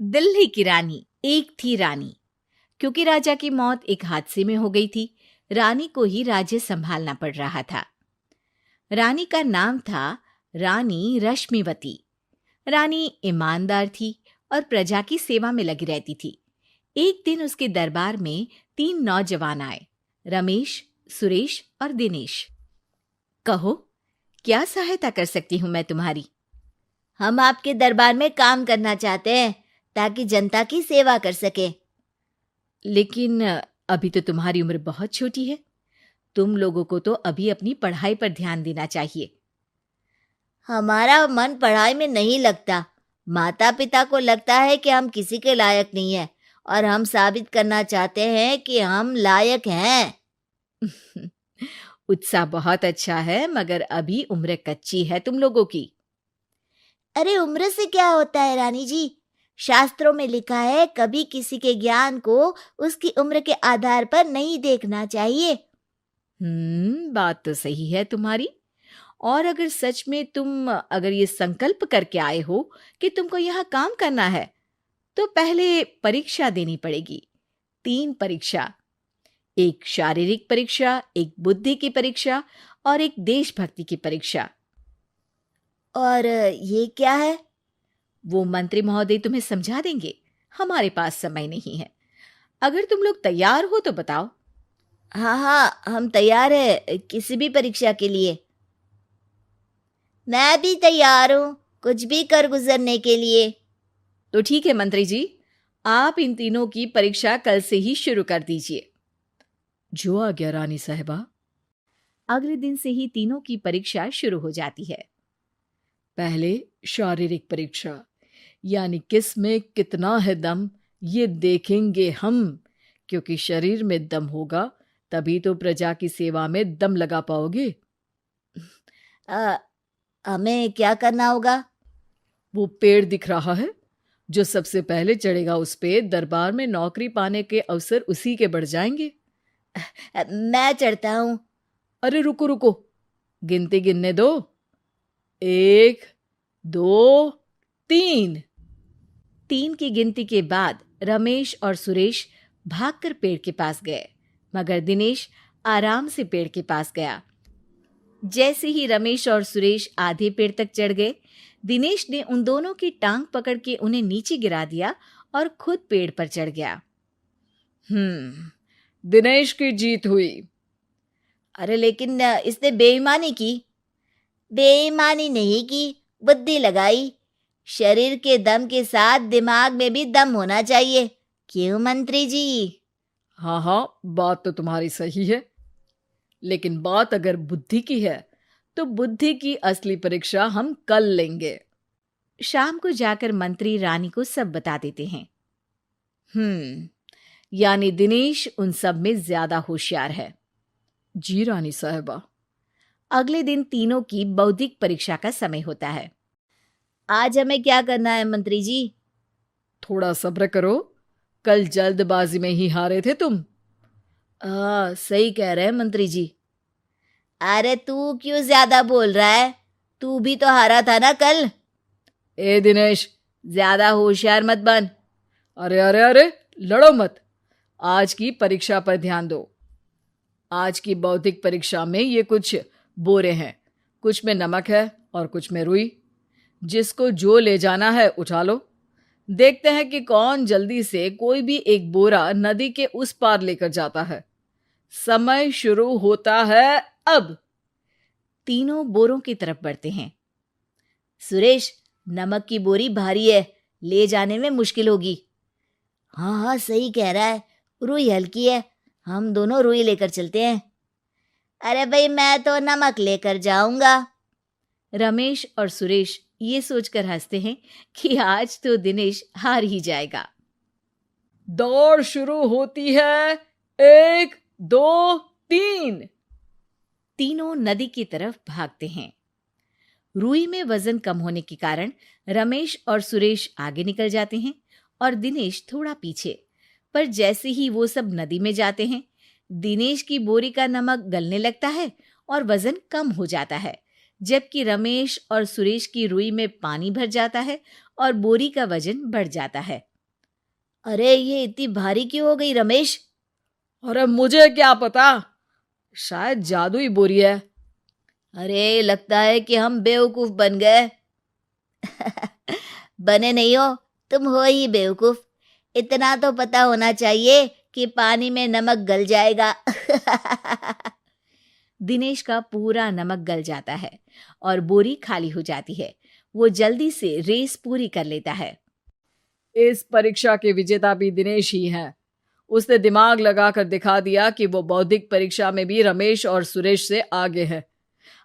दिल्ली की रानी। एक थी रानी। क्योंकि राजा की मौत एक हादसे में हो गई थी, रानी को ही राज्य संभालना पड़ रहा था। रानी का नाम था रानी रश्मिवती। रानी ईमानदार थी और प्रजा की सेवा में लगी रहती थी। एक दिन उसके दरबार में 3 नौजवान आए, रमेश, सुरेश और दिनेश। कहो, क्या सहायता कर सकती हूँ मैं तुम्हारी? हम आपके दरबार में काम करना चाहते हैं ताकि जनता की सेवा कर सके। लेकिन अभी तो तुम्हारी उम्र बहुत छोटी है। तुम लोगों को तो अभी अपनी पढ़ाई पर ध्यान देना चाहिए। हमारा मन पढ़ाई में नहीं लगता। माता पिता को लगता है कि हम किसी के लायक नहीं हैं और हम साबित करना चाहते हैं कि हम लायक हैं। उत्साह बहुत अच्छा है, मगर अभी उम्र कच्ची है तुम लोगों की। अरे उम्र से क्या होता है रानी जी? शास्त्रों में लिखा है कभी किसी के ज्ञान को उसकी उम्र के आधार पर नहीं देखना चाहिए। बात तो सही है तुम्हारी। और अगर सच में तुम अगर ये संकल्प करके आए हो कि तुमको यहाँ काम करना है, तो पहले परीक्षा देनी पड़ेगी। 3 परीक्षा, एक शारीरिक परीक्षा, एक बुद्धि की परीक्षा और एक देशभक्ति की परीक्षा। और ये क्या है? वो मंत्री महोदय तुम्हें समझा देंगे। हमारे पास समय नहीं है। अगर तुम लोग तैयार हो तो बताओ। हाँ हाँ, हम तैयार है किसी भी परीक्षा के लिए। मैं भी तैयार हूँ कुछ भी कर गुजरने के लिए। तो ठीक है मंत्री जी, आप इन तीनों की परीक्षा कल से ही शुरू कर दीजिए। जो आ गया रानी साहिबा। अगले दिन से ही तीनों की परीक्षा शुरू हो जाती है। पहले शारीरिक परीक्षा, यानी किस में कितना है दम, ये देखेंगे हम। क्योंकि शरीर में दम होगा तभी तो प्रजा की सेवा में दम लगा पाओगे। हमें क्या करना होगा? वो पेड़ दिख रहा है, जो सबसे पहले चढ़ेगा उस पे दरबार में नौकरी पाने के अवसर उसी के बढ़ जाएंगे। मैं चढ़ता हूँ। अरे रुको रुको, गिनती गिनने दो। 1, 2, 3। 3 की गिनती के बाद रमेश और सुरेश भागकर पेड़ के पास गए, मगर दिनेश आराम से पेड़ के पास गया। जैसे ही रमेश और सुरेश आधे पेड़ तक चढ़ गए, दिनेश ने उन दोनों की टांग पकड़ के उन्हें नीचे गिरा दिया और खुद पेड़ पर चढ़ गया। दिनेश की जीत हुई। अरे लेकिन इसने बेईमानी की। बेईमानी नहीं की, बुद्धि लगाई। शरीर के दम के साथ दिमाग में भी दम होना चाहिए। क्यों मंत्री जी? हाँ हाँ, बात तो तुम्हारी सही है, लेकिन बात अगर बुद्धि की है तो बुद्धि की असली परीक्षा हम कल लेंगे। शाम को जाकर मंत्री रानी को सब बता देते हैं। यानी दिनेश उन सब में ज्यादा होशियार है। जी रानी साहिबा। अगले दिन तीनों की बौद्धिक परीक्षा का समय होता है। आज हमें क्या करना है मंत्री जी? थोड़ा सब्र करो, कल जल्दबाजी में ही हारे थे तुम। सही कह रहे हैं मंत्री जी। अरे तू क्यों ज्यादा बोल रहा है? तू भी तो हारा था ना कल। ए दिनेश, ज्यादा होशियार मत बन। अरे अरे अरे, लड़ो मत। आज की परीक्षा पर ध्यान दो। आज की बौद्धिक परीक्षा में ये कुछ बोरे हैं, कुछ में नमक है और कुछ में रुई। जिसको जो ले जाना है उठा लो। देखते हैं कि कौन जल्दी से कोई भी एक बोरा नदी के उस पार लेकर जाता है। समय शुरू होता है अब। तीनों बोरों की तरफ बढ़ते हैं। सुरेश, नमक की बोरी भारी है, ले जाने में मुश्किल होगी। हाँ हाँ, सही कह रहा है, रुई हल्की है, हम दोनों रुई लेकर चलते हैं। अरे भाई, मैं तो नमक लेकर जाऊंगा। रमेश और सुरेश ये सोचकर हंसते हैं कि आज तो दिनेश हार ही जाएगा। दौड़ शुरू होती है। 1, 2, 3। तीनों नदी की तरफ भागते हैं। रुई में वजन कम होने के कारण रमेश और सुरेश आगे निकल जाते हैं और दिनेश थोड़ा पीछे। पर जैसे ही वो सब नदी में जाते हैं, दिनेश की बोरी का नमक गलने लगता है और वजन कम हो जाता है, जबकि रमेश और सुरेश की रुई में पानी भर जाता है और बोरी का वजन बढ़ जाता है। अरे ये इतनी भारी क्यों हो गई रमेश? अरे मुझे क्या पता, शायद जादुई बोरी है। अरे लगता है कि हम बेवकूफ बन गए। बने नहीं हो, तुम हो ही बेवकूफ। इतना तो पता होना चाहिए कि पानी में नमक गल जाएगा। दिनेश का पूरा नमक गल जाता है और बोरी खाली हो जाती है। वो जल्दी से रेस पूरी कर लेता है। इस परीक्षा के विजेता भी दिनेश ही हैं। उसने दिमाग लगाकर दिखा दिया कि वो बौद्धिक परीक्षा में भी रमेश और सुरेश से आगे है।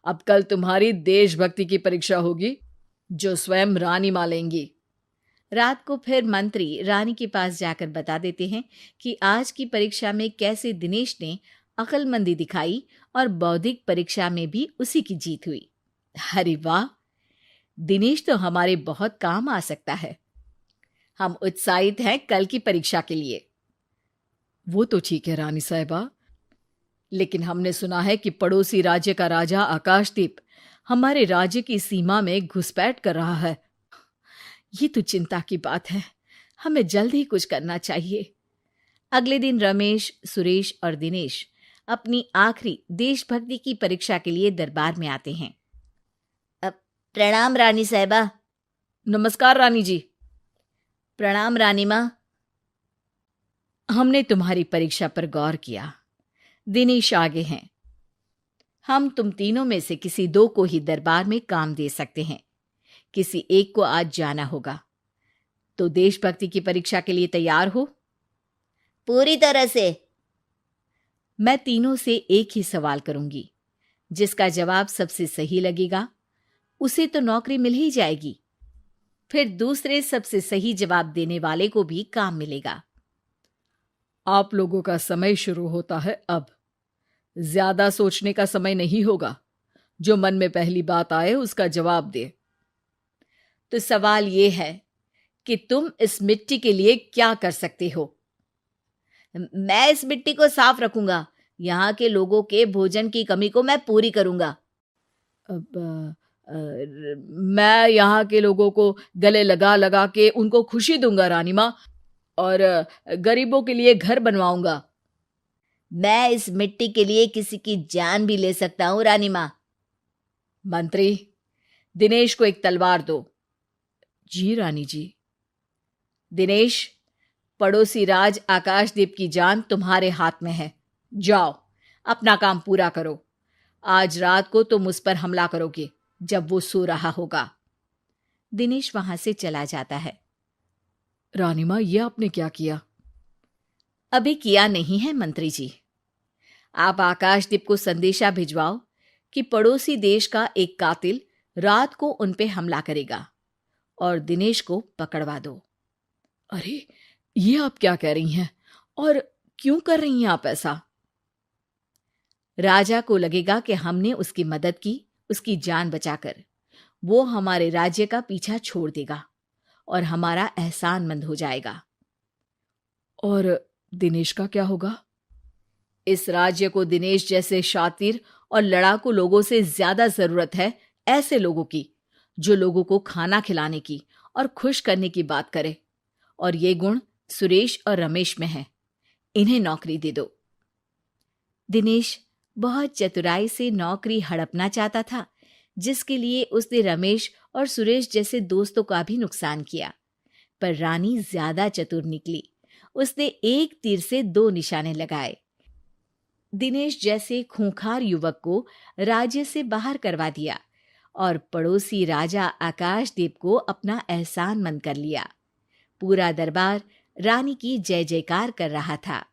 अब कल तुम्हारी देशभक्ति की परीक्षा होगी, जो स्वयं रानी मां लेंगी। रात को फिर मंत्री रानी के पास जाकर बता देते हैं कि आज की परीक्षा में कैसे दिनेश ने अक्लमंदी दिखाई और बौद्धिक परीक्षा में भी उसी की जीत हुई। अरे वाह, दिनेश तो हमारे बहुत काम आ सकता है। हम उत्साहित हैं कल की परीक्षा के लिए। वो तो ठीक है रानी साहिबा, लेकिन हमने सुना है कि पड़ोसी राज्य का राजा आकाशदीप हमारे राज्य की सीमा में घुसपैठ कर रहा है। ये तो चिंता की बात है। हमें जल्द ही कुछ करना चाहिए। अगले दिन रमेश, सुरेश और दिनेश अपनी आखिरी देशभक्ति की परीक्षा के लिए दरबार में आते हैं। प्रणाम रानी साहिबा। नमस्कार रानी जी। प्रणाम रानी माँ। हमने तुम्हारी परीक्षा पर गौर किया। दिनेश आगे हैं। हम तुम तीनों में से किसी दो को ही दरबार में काम दे सकते हैं। किसी एक को आज जाना होगा। तो देशभक्ति की परीक्षा के लिए तैयार हो? पूरी तरह से। मैं तीनों से एक ही सवाल करूंगी। जिसका जवाब सबसे सही लगेगा उसे तो नौकरी मिल ही जाएगी। फिर दूसरे सबसे सही जवाब देने वाले को भी काम मिलेगा। आप लोगों का समय शुरू होता है अब। ज्यादा सोचने का समय नहीं होगा। जो मन में पहली बात आए उसका जवाब दे। तो सवाल ये है कि तुम इस मिट्टी के लिए क्या कर सकते हो? मैं इस मिट्टी को साफ रखूंगा। यहाँ के लोगों के भोजन की कमी को मैं पूरी करूंगा। मैं यहाँ के लोगों को गले लगा लगा के उनको खुशी दूंगा रानी माँ, और गरीबों के लिए घर बनवाऊंगा। मैं इस मिट्टी के लिए किसी की जान भी ले सकता हूँ रानी माँ। मंत्री, दिनेश को एक तलवार दो। जी रानी जी। दिनेश, पड़ोसी राज आकाशदीप की जान तुम्हारे हाथ में है। जाओ, अपना काम पूरा करो। आज रात को तुम उस पर हमला करोगे जब वो सो रहा होगा। दिनेश वहां से चला जाता है। रानी माँ, ये आपने क्या किया? अभी किया नहीं है मंत्री जी। आप आकाशदीप को संदेशा भिजवाओ कि पड़ोसी देश का एक कातिल रात को उन पे हमला करेगा और दिनेश को पकड़वा दो। अरे, ये आप क्या कह रही हैं? और क्यों कर रही हैं आप ऐसा? राजा को लगेगा कि हमने उसकी मदद की, उसकी जान बचाकर। वो हमारे राज्य का पीछा छोड़ देगा और हमारा एहसानमंद हो जाएगा। और दिनेश का क्या होगा? इस राज्य को दिनेश जैसे शातिर और लड़ाकू लोगों से ज्यादा जरूरत है, ऐसे लोगों की जो लोगों को खाना खिलाने की और खुश करने की बात करे। और ये गुण सुरेश और रमेश में है। इन्हें नौकरी दे दो। दिनेश बहुत चतुराई से नौकरी हड़पना चाहता था, जिसके लिए उसने रमेश और सुरेश जैसे दोस्तों का भी नुकसान किया। पर रानी ज्यादा चतुर निकली। उसने एक तीर से दो निशाने लगाए। दिनेश जैसे खूंखार युवक को राज्य से बाहर करवा दिया और पड़ोसी राजा आकाशदीप को अपना एहसानमंद कर लिया। पूरा दरबार रानी की जय जयकार कर रहा था।